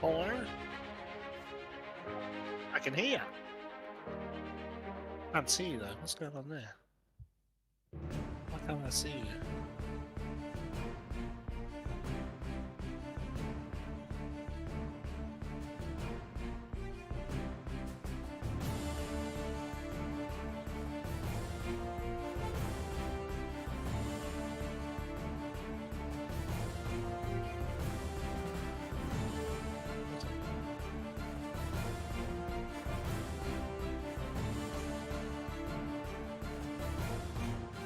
Hello? I can hear you. Can't see you though. What's going on there? Why can't I see you?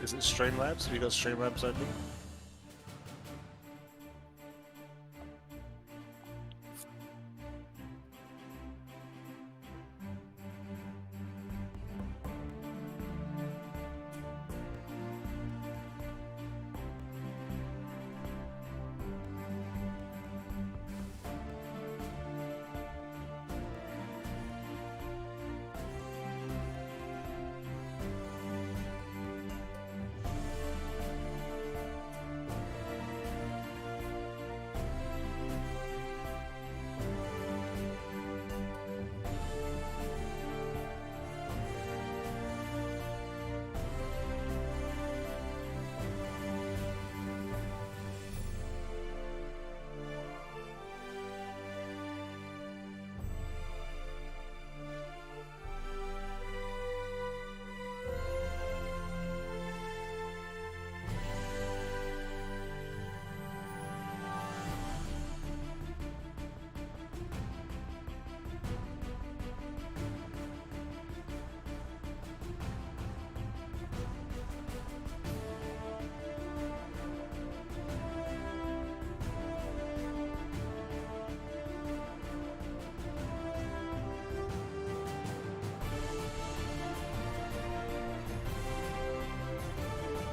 Is it Streamlabs? Have you got Streamlabs open?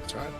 That's right.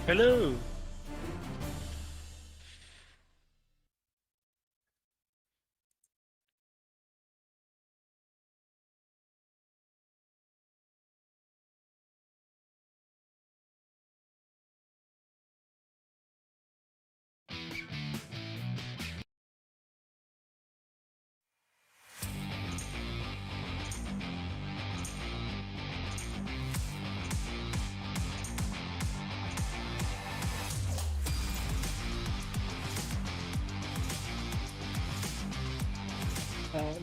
Hello!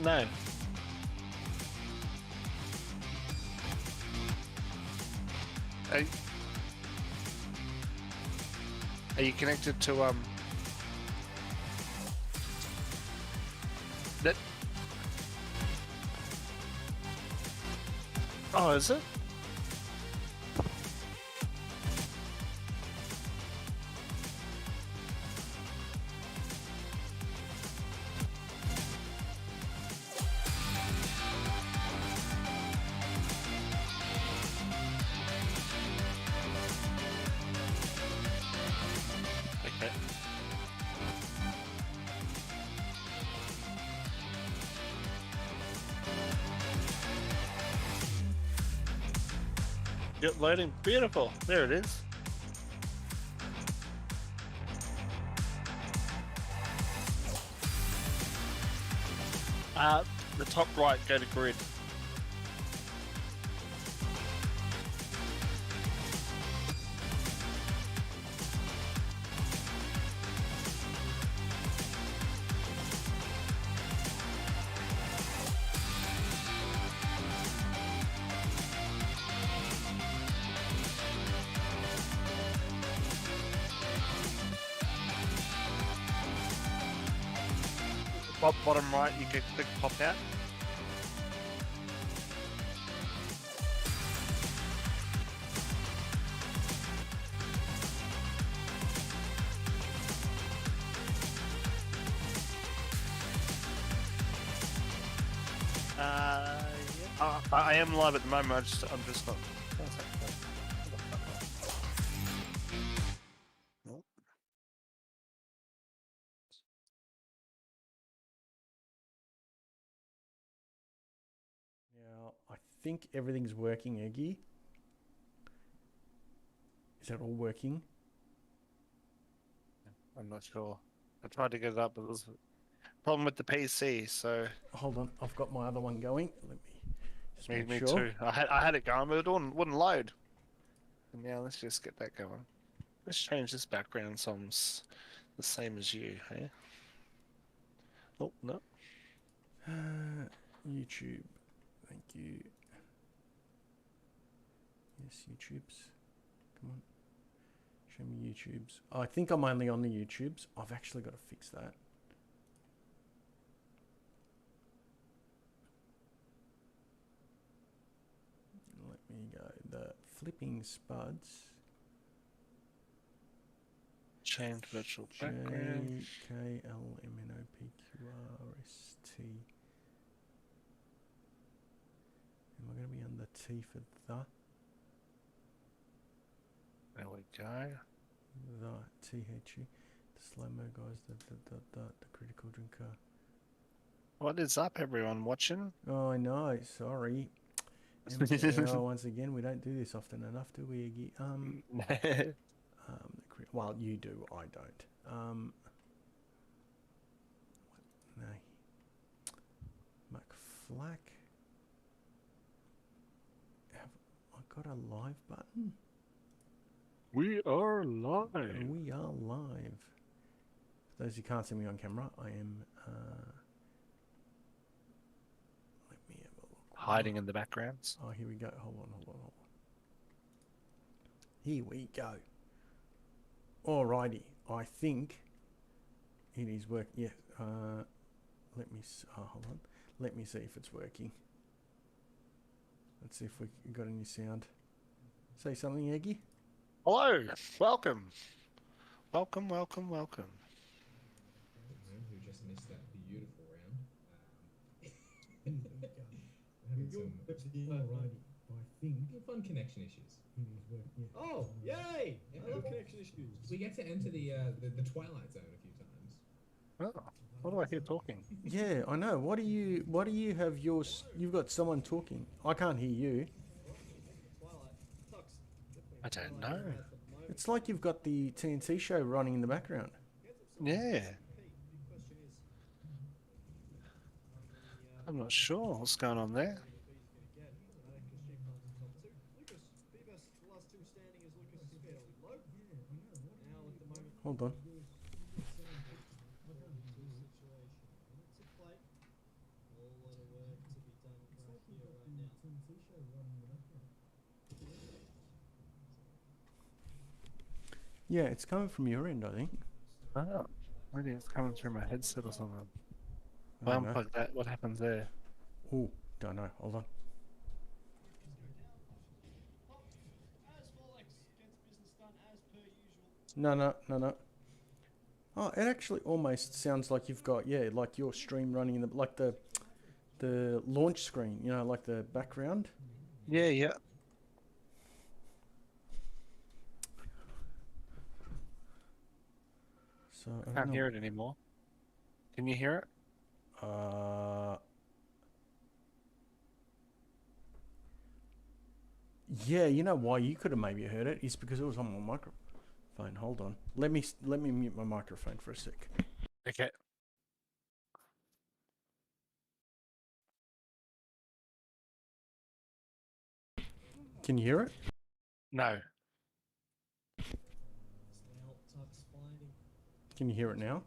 No. Are you connected to that? Oh, is it? Okay. Yep, loading. Beautiful. There it is. The top right, go to grid. Bottom right, you can click pop out. I am live at the moment. I'm just not. Nope. Now, I think everything's working, Eggy. Is that all working? I'm not sure. I tried to get it up, but there's a problem with the PC. So Hold on, I've got my other one going. Let me just make me sure. too. I had it going, but it wouldn't load. And now let's just get that going. Let's change this background so I'm the same as you. Hey. Oh no. YouTube. Thank you. Yes, YouTubes. Come on. Show me YouTubes. I think I'm only on the YouTubes. I've actually got to fix that. Let me go. The Flipping Spuds. Change virtual background. JKLMNOPQRST. Am I going to be on the T for the? There we go. The THE. The slow-mo guys. The critical drinker. What is up, everyone watching? Oh, I know. Sorry. Once again, we don't do this often enough, do we, Iggy? Well, you do. I don't. No. McFlack. Have I got a live button? We are live. We are live. For those who can't see me on camera, I am. Let me have a look. Hiding in the backgrounds. Oh, here we go. Hold on. Here we go. Alrighty. I think it is working. Yeah. Let me. Hold on. Let me see if it's working. Let's see if we got any sound. Say something, Eggy. Hello. Welcome. Welcome. Who just missed that beautiful round. I think fun connection issues. Oh, yay! I love connection issues. We get to enter the Twilight Zone a few times. Oh, what do I hear talking? Yeah, I know. What do you have yours? You've got someone talking. I can't hear you. I don't know. It's like you've got the TNT show running in the background. Yeah. I'm not sure what's going on there. Hold on. Yeah, it's coming from your end, I think. Oh, maybe it's coming through my headset or something. If I unplug that, what happens there? Oh, don't know. Hold on. No. Oh, it actually almost sounds like you've got, yeah, like your stream running in like the launch screen, you know, like the background. Yeah. So I can't hear it anymore. Can you hear it? Yeah, you know why you could have maybe heard it is because it was on my microphone. Hold on. Let me mute my microphone for a sec. Okay. Can you hear it? No. Can you hear it now?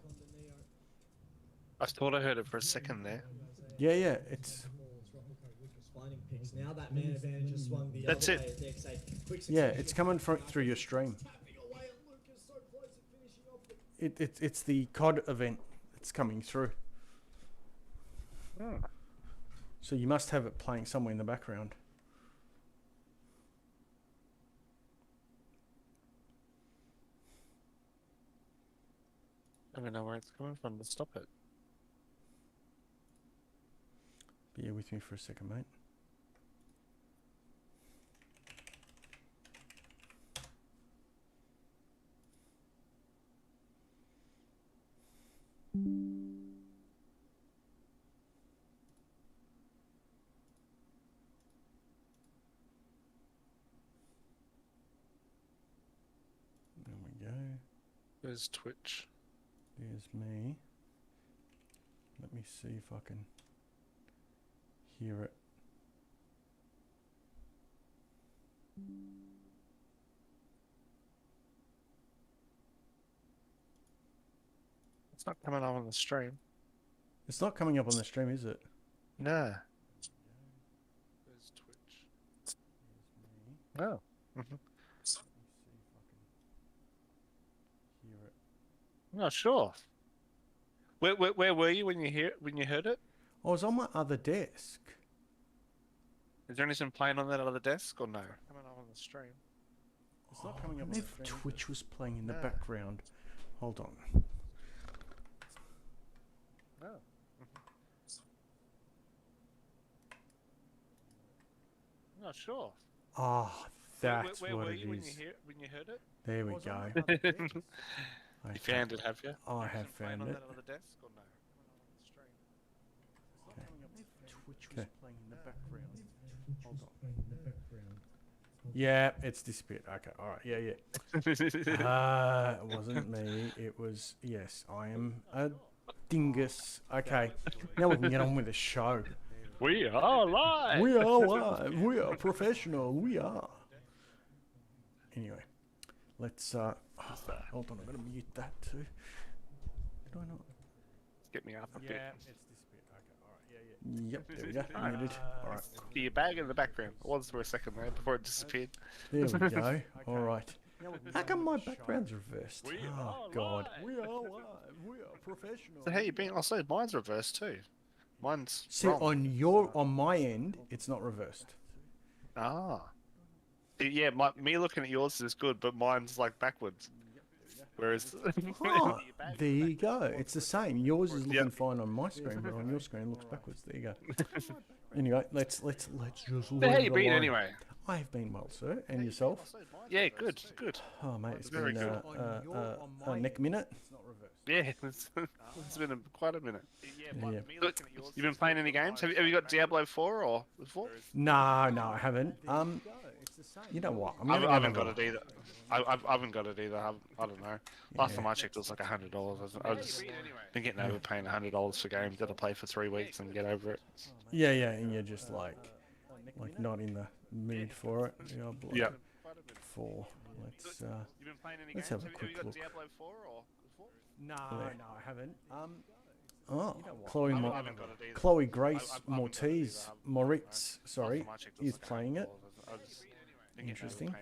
I thought I heard it for a second there. Yeah, it's. Now that man advantage has swung the That's other it. way. Yeah, it's coming through your stream. It's the COD event that's coming through. Oh. So you must have it playing somewhere in the background. I don't know where it's coming from to stop it. Bear with me for a second, mate. There we go. There's Twitch. There's me. Let me see if I can hear it. It's not coming up on the stream. It's not coming up on the stream, is it? No. There's Twitch. There's me. Oh. Let me see if I can hear it. I'm not sure. Where were you when you heard it? I was on my other desk. Is there anything playing on that other desk or no? Coming up on the stream. It's not coming up on the stream. Twitch was playing in the No. background. Hold on. No. I'm not sure. Ah, that's where what were it you when is. you heard it? There we I was go. on my other desk. You found it, have you? I have Anything playing found on it. that other desk or no? Coming up on the stream. Twitch Okay. was playing in the background. Twitch Hold was on. playing in the background. Yeah, it's disappeared. Okay, all right. Yeah, yeah. It wasn't me. It was, yes, I am a dingus. Okay, now we can get on with the show. We are live. We are live. We are professional. We are. Anyway, let's, hold on. I'm going to mute that too. Did I not? Get me up a bit. it's disappeared. Okay, all right. Yeah, yeah. Yep, there we go. Muted. All right. Your bag in the background. It was for a second there before it disappeared. There we go. All right. How come my background's reversed? We Oh, are God. live. We are live. We are professional. So how you been? Also, mine's reversed too. Mine's See, wrong. on my end, it's not reversed. Ah. Yeah, me looking at yours is good, but mine's like backwards. Whereas Oh, there you go. It's the same. Yours is looking Yep. fine on my screen, but on your screen it looks backwards. There you go. Anyway, let's just so how you leave been alone. anyway? I have been well, sir. And yourself? Yeah, good, good. Oh, mate, it's Very been good. a neck minute. Yeah, it's been quite a minute. Yeah. Look, you've been playing any games? Have you got Diablo 4 or 4? No, I haven't. You know what? I'm I gonna haven't have got a- it either. I haven't got it either. I don't know. Last time I checked, it was like $100. I've just been getting over paying $100 for games that I play for 3 weeks and get over it. Yeah, and you're just like not in the mood for it. Yeah. 4. Let's have a quick look. Diablo 4 or? No, I haven't. Oh, Either. Chloe Grace Moritz, sorry, is playing it. Interesting.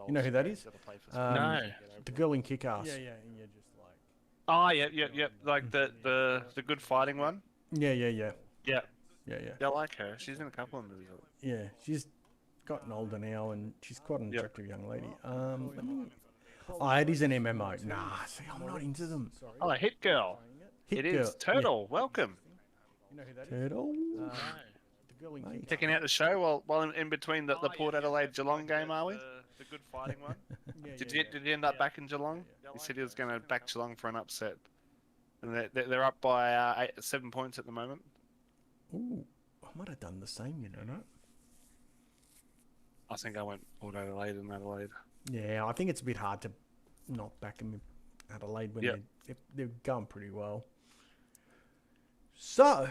You know who that is? No. The girl in Kick-Ass. Oh, yeah. Like the good fighting one. Yeah. Yeah. Yeah. I like her. She's in a couple of movies. Yeah, she's gotten older now, and she's quite an Yep. attractive young lady. It is an MMO. Nah, see, I'm not into them. Oh, Hit Girl. Hit It Girl, is. Turtle, welcome. Turtle. Mate. Checking out the show while in between the Port Adelaide Geelong game, are we? The good fighting one. Did he end up back in Geelong? He said he was going to back Geelong for an upset. And they're up by 7 points at the moment. Ooh, I might have done the same, you know. I think I went Port Adelaide and Adelaide. Yeah, I think it's a bit hard to not back them in Adelaide when Yep. they're going pretty well. So,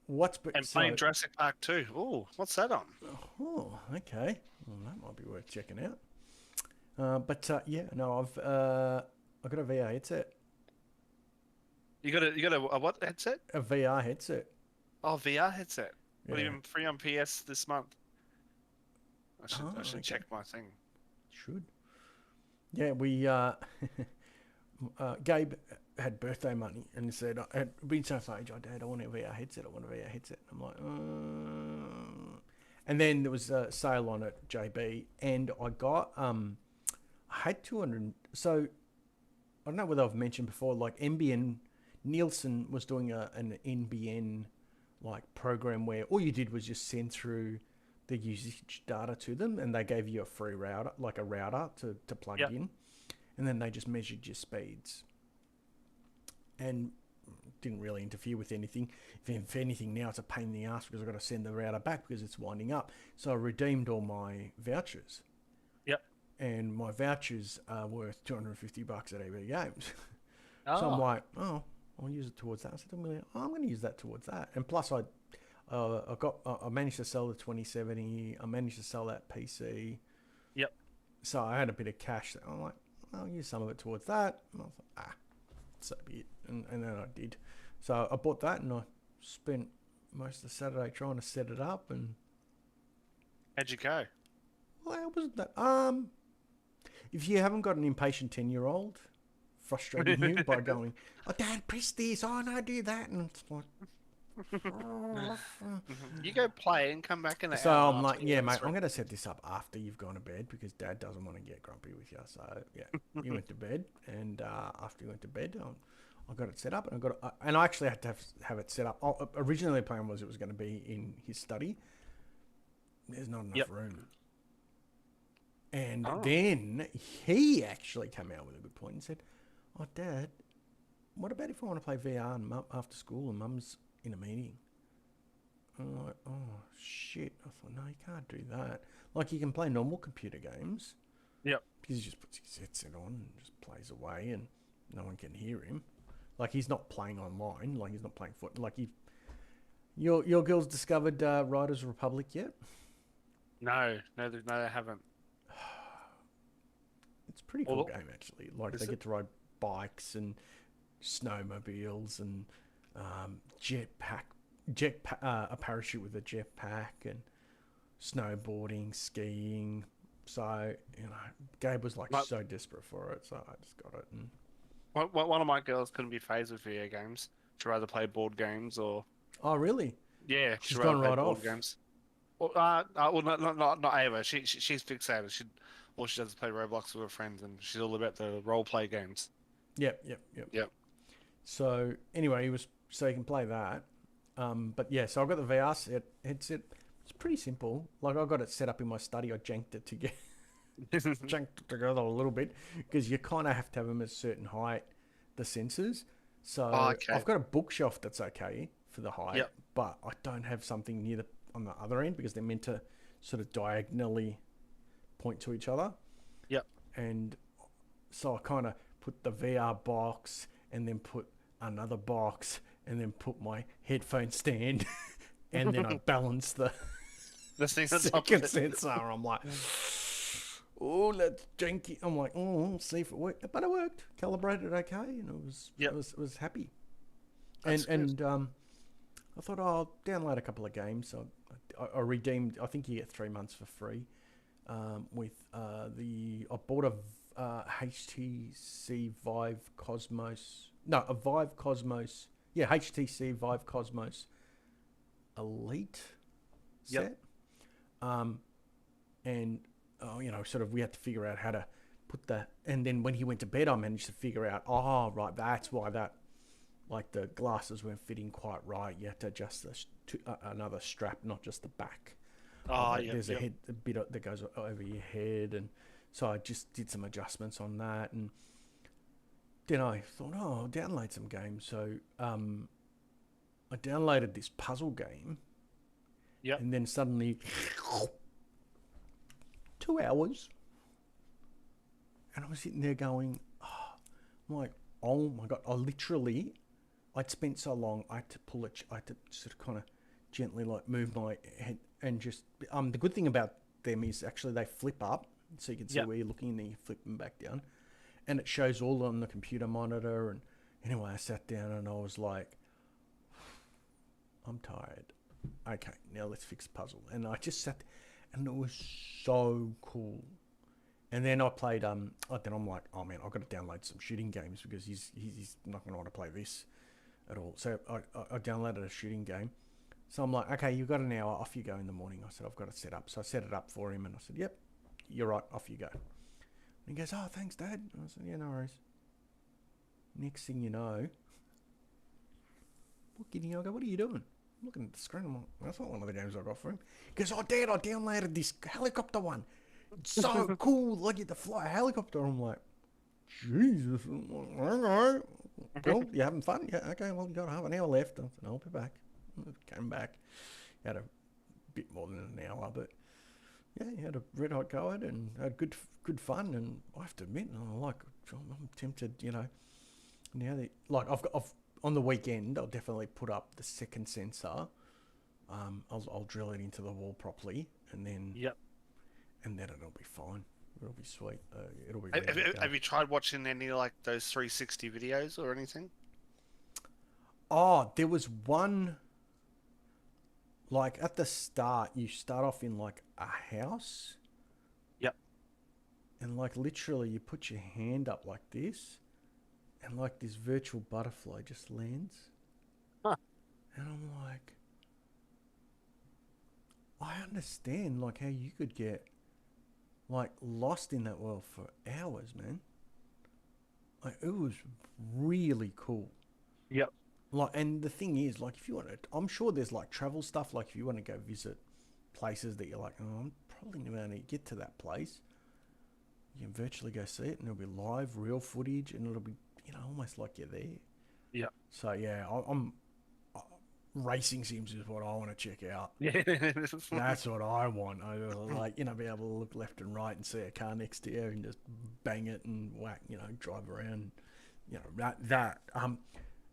And playing Jurassic Park 2. Ooh, what's that on? Oh, okay. Well, that might be worth checking out. I've got a VR headset. You got a what headset? A VR headset. Oh, VR headset. What Yeah. even free on PS this month? I should okay. check my thing. Should. Yeah, we Gabe had birthday money and said, I had been so far, Dad, I want a VR headset. I'm like, And then there was a sale on it, JB, and I got, I had 200, so I don't know whether I've mentioned before, like NBN, Nielsen was doing an NBN like program where all you did was just send through the usage data to them, and they gave you a free router, like a router to plug in, and then they just measured your speeds and didn't really interfere with anything. If anything, now it's a pain in the ass because I've got to send the router back because it's winding up. So I redeemed all my vouchers. Yep. And my vouchers are worth $250 at EB Games. Oh. So I'm like, oh, I'll use it towards that. I said to Amelia, I'm going to use that towards that. And plus, I managed to sell the 2070. I managed to sell that PC. Yep. So I had a bit of cash. I'm like, I'll use some of it towards that. And I was like, so be it. And then I did. So I bought that, and I spent most of Saturday trying to set it up. And how'd you go? well, it wasn't that. If you haven't got an impatient 10-year-old frustrating you by going, oh, Dad, press this. Oh, no, do that. And it's like, you go play and come back in an so hour I'm like, after yeah, you mate, answer I'm it. going to set this up after you've gone to bed because Dad doesn't want to get grumpy with you. So, yeah, you went to bed. And after you went to bed, I got it set up. And I actually had to have it set up. Originally, the plan was it was going to be in his study. There's not enough room. And then he actually came out with a good point and said, oh, Dad, what about if I want to play VR and after school and Mum's in a meeting? I'm like, oh, shit. I thought, no, you can't do that. Like, you can play normal computer games. Yep. Because he just puts his headset on and just plays away and no one can hear him. Like, he's not playing online. Like, he's not playing foot. Like, your girl's discovered Riders Republic yet? No, they haven't. It's a pretty cool game, actually. Like, they get to ride bikes and snowmobiles and a parachute with a jetpack and snowboarding, skiing. So, Gabe was like so desperate for it, so I just got it. And one of my girls couldn't be phased with video games. She'd rather play board games or. Oh, really? Yeah, she's gone right off. Games. Well, not Ava. She's fixated. All she does is play Roblox with her friends, and she's all about the role play games. Yep. So anyway, so you can play that. But yeah, so I got the VR headset. It's pretty simple. Like, I got it set up in my study. I janked it together a little bit because you kind of have to have them at a certain height, the sensors. So I've got a bookshelf that's okay for the height, but I don't have something on the other end because they're meant to sort of diagonally point to each other. Yep. And so I kind of put the VR box and then put another box and then put my headphone stand and then I balance the second sensor. I'm like, oh, that's janky. I'm like, oh, see if it worked. But it worked. Calibrated okay, and it was happy. That's and I thought, I'll download a couple of games. So I redeemed. I think you get 3 months for free. With I bought a HTC Vive Cosmos. No, a Vive Cosmos. Yeah, HTC Vive Cosmos Elite set. And sort of we had to figure out how to put that. And then when he went to bed, I managed to figure out, oh, right, that's why like the glasses weren't fitting quite right. You had to adjust another strap, not just the back. There's a bit that goes over your head, and so I just did some adjustments on that, and then I thought, I'll download some games. So I downloaded this puzzle game, and then suddenly 2 hours, and I was sitting there going, I'm like, oh my god! I'd spent so long, I had to pull it. I had to sort of kind of gently like move my head. And just the good thing about them is actually they flip up, so you can see where you're looking, and then you flip them back down, and it shows all on the computer monitor. And anyway, I sat down and I was like, I'm tired. Okay, now let's fix the puzzle. And I just sat, and it was so cool. And then I played. Then I'm like, oh man, I've got to download some shooting games because he's not going to want to play this at all. So I downloaded a shooting game. So I'm like, okay, you've got an hour, off you go in the morning. I said, I've got it set up. So I set it up for him, and I said, yep, you're right, off you go. And he goes, oh, thanks, Dad. And I said, yeah, no worries. Next thing you know, I go, what are you doing? looking at the screen. I'm like, that's not one of the games I got for him. He goes, oh, Dad, I downloaded this helicopter one. It's so cool. Like, you get to fly a helicopter. I'm like, Jesus. All right. Cool. You having fun? Yeah. Okay. Well, you got half an hour left. I said, I'll be back. Came back. Had a bit more than an hour, but yeah, you had a red hot go at it and had good fun. And I have to admit, I'm tempted, you know. Now that I've on the weekend, I'll definitely put up the second sensor. I'll drill it into the wall properly, and then and then it'll be fine. It'll be sweet. It'll be. Have you tried watching any like those 360 videos or anything? Oh, there was one. Like at the start, you start off in like a house. Yep. And like literally, you put your hand up like this, and like this virtual butterfly just lands. Huh. And I'm like, I understand like how you could get like lost in that world for hours, man. Like it was really cool. Yep. Like, and the thing is, like, if you want to, I'm sure there's like travel stuff. Like, if you want to go visit places that you're like, oh, I'm probably never going to get to that place. You can virtually go see it, and it'll be live, real footage, and it'll be, you know, almost like you're there. Yeah. So yeah, I'm racing sims is what I want to check out. Yeah. That's what I want. I like, you know, be able to look left and right and see a car next to you and just bang it and whack, you know, drive around, you know,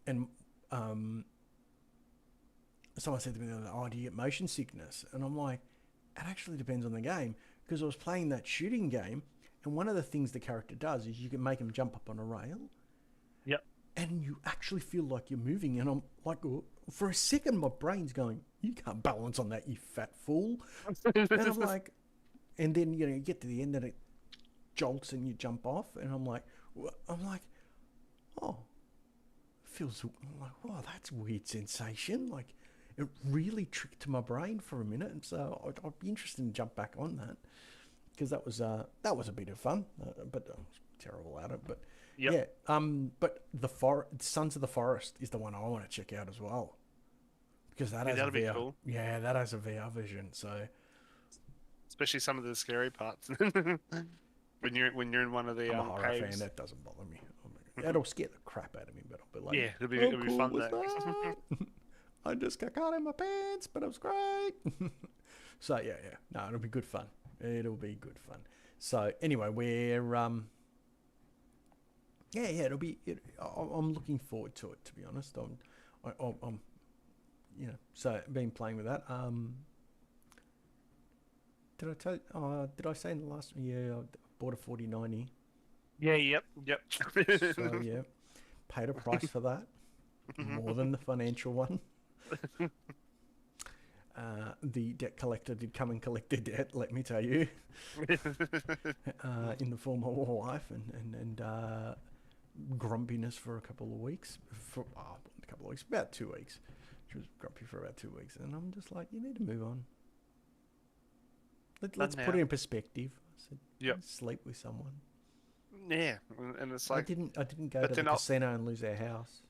and someone said to me the other day, oh, do you get motion sickness? And I'm like, it actually depends on the game, because I was playing that shooting game, and one of the things the character does is you can make him jump up on a rail. Yep. And you actually feel like you're moving, and I'm like, for a second, my brain's going, you can't balance on that, you fat fool. And I'm like, and then, you know, you get to the end and it jolts and you jump off, and I'm like, oh, feels, I'm like, wow, that's a weird sensation. Like, it really tricked my brain for a minute, and so I'd be interested to jump back on that, because that was a bit of fun, but I was terrible at it. But yeah, but Sons of the Forest is the one I want to check out as well, because that has a VR. Cool. Yeah, that has a VR vision. So, especially some of the scary parts when you're in one of the I'm a horror caves. fan. That doesn't bother me. That'll scare the crap out of me, but I'll be like, yeah, it'll be cool fun. That? I just got caught in my pants, but it was great. So yeah, no, it'll be good fun. It'll be good fun. So anyway, we're it'll be. I'm looking forward to it, to be honest. I'm you know, so been playing with that. Did I tell? Did I say in the last? Yeah, I bought a 4090. Yeah, yep. So yeah, paid a price for that, more than the financial one. The debt collector did come and collect their debt, let me tell you, in the form of a wife and grumpiness for a couple of weeks. About 2 weeks. She was grumpy for about 2 weeks, and I'm just like, you need to move on. Let's put it in perspective. I said, yep. Sleep with someone. Yeah, and it's like I didn't go to the casino and lose our house.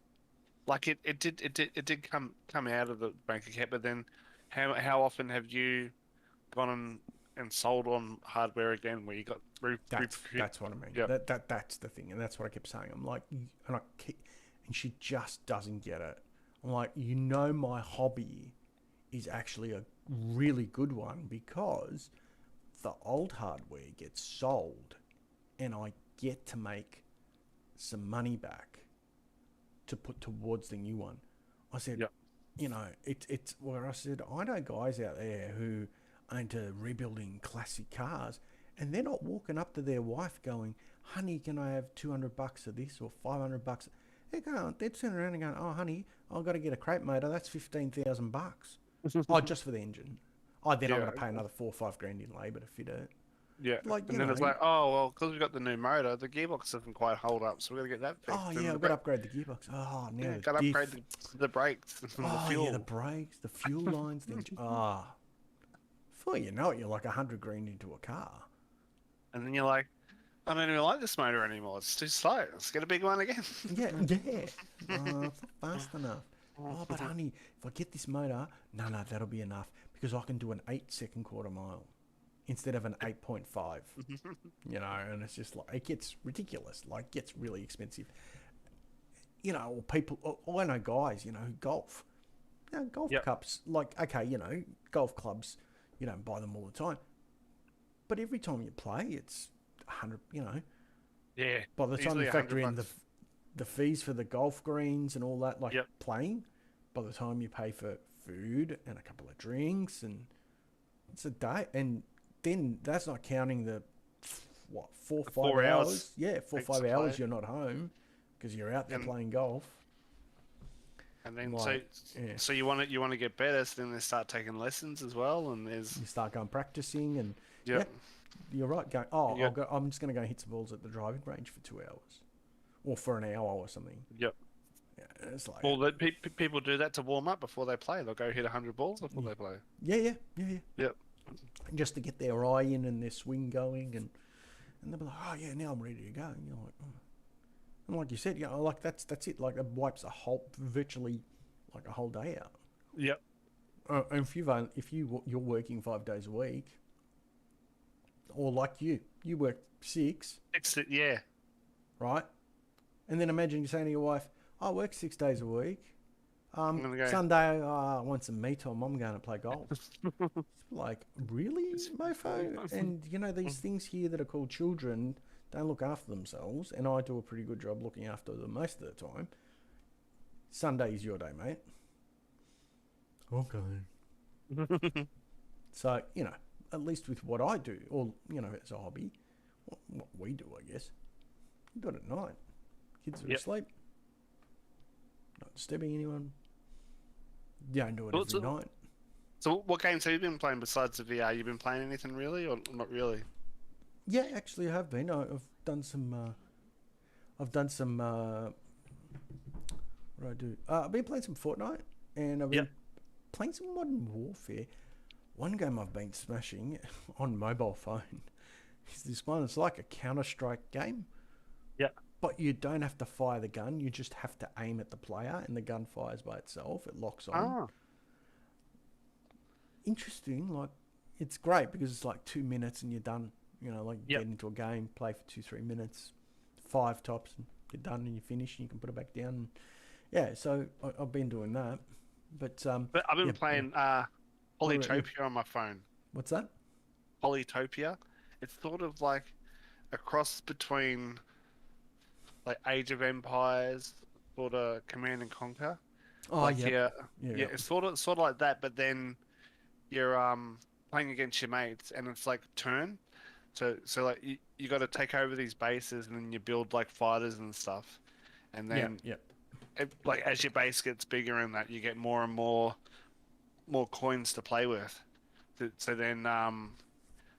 Like it did come out of the bank account, but then how often have you gone and sold on hardware again where you got that's what I mean. Yep. That's the thing, and that's what I kept saying. I'm like, and she just doesn't get it. I'm like, you know, my hobby is actually a really good one, because the old hardware gets sold, and I get to make some money back to put towards the new one. I said, yep. You know, it's where I said, I know guys out there who are into rebuilding classic cars, and they're not walking up to their wife going, honey, can I have $200 of this or $500? They're turning around and going, oh, honey, I've got to get a crate motor. That's $15,000. Oh, just for the engine. Oh, then I'm going to pay another $4 or $5 grand in labour to fit it. Yeah, like, and then it's like, oh, well, because we've got the new motor, the gearbox doesn't quite hold up, so we've got to get that fixed. Oh, yeah, I've got to upgrade the gearbox. Oh, now yeah, got to upgrade the brakes, the fuel. Yeah, the brakes, the fuel lines. Before you know it, you're like $100 grand into a car. And then you're like, I don't even like this motor anymore. It's too slow. Let's get a big one again. Yeah. It's not fast enough. Oh, but honey, if I get this motor, no, that'll be enough because I can do an 8-second quarter mile instead of an 8.5. You know, and it's just like, it gets ridiculous. Like, it gets really expensive. You know, or people, I know guys, you know, who golf. You know, golf cups, like, okay, you know, golf clubs, you don't buy them all the time. But every time you play, it's 100, you know. Yeah. By the time you factor in the fees for the golf greens and all that, like playing, by the time you pay for food and a couple of drinks, and it's a day. And then that's not counting the, 4 or 5 hours? Yeah, 4 or 5 hours you're not home because you're out there playing golf. And then, so you want to get better, so then they start taking lessons as well, and you start going practicing, and you're right. Going, I'm just going to go hit some balls at the driving range for 2 hours, or for an hour or something. Yep. Yeah, it's like, well, people do that to warm up before they play. They'll go hit 100 balls before they play. Yeah. Yep. Just to get their eye in and their swing going, and they'll be like, oh yeah, now I'm ready to go. And you're like, oh. And like you said, you know, like that's it. Like, it wipes virtually like a whole day out. Yep. And if you're working 5 days a week, or like you work 6. Yeah. Right. And then imagine you saying to your wife, I work 6 days a week. Sunday, I want some me time. I'm going to play golf. Like, really, mofo? And you know, these things here that are called children don't look after themselves, and I do a pretty good job looking after them most of the time. Sunday is your day, mate. Okay. So, you know, at least with what I do, or, you know, as a hobby, what we do, I guess, you do it at night. Kids are asleep. Not disturbing anyone. You don't do it every night. So what games have you been playing besides the VR? You been playing anything really, or not really? Yeah, actually, I have been. I've done some. What do I do? I've been playing some Fortnite, and I've been playing some Modern Warfare. One game I've been smashing on mobile phone is this one. It's like a Counter-Strike game. Yeah. But you don't have to fire the gun. You just have to aim at the player, and the gun fires by itself. It locks on. Ah. Interesting. Like, it's great because it's like 2 minutes and you're done. You know, like, get into a game, play for 2-3 minutes, 5 tops, and you're done and you finish and you can put it back down. Yeah, so I've been doing that. But I've been playing Polytopia on my phone. What's that? Polytopia. It's sort of like a cross between like Age of Empires, sort of Command and Conquer. Oh, like, yeah. It's sort of like that, but then you're playing against your mates, and it's like turn. So like you got to take over these bases, and then you build like fighters and stuff, and then like as your base gets bigger and that, you get more and more coins to play with. So then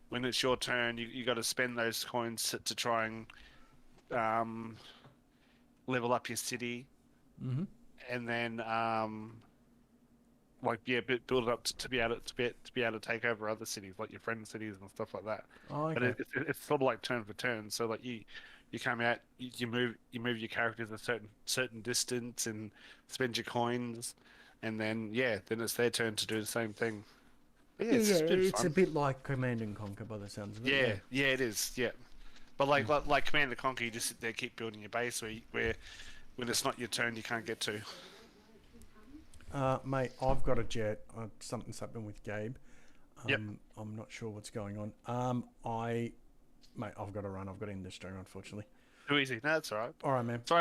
when it's your turn, you got to spend those coins to try and level up your city, and then build it up to be able to take over other cities, like your friends' cities and stuff like that. Oh, okay. But it's sort of like turn for turn. So like you come out, you move your characters a certain distance and spend your coins, and then it's their turn to do the same thing. But it's a bit like Command and Conquer by the sounds of it. Yeah, it is. Yeah, but like Command and Conquer, you just sit there, keep building your base where when it's not your turn, you can't get to. Mate, I've got a jet. Something's happened with Gabe. I'm not sure what's going on. Mate, I've got to run. I've got to end the stream, unfortunately. Too easy. No, that's all right. All right, man. Sorry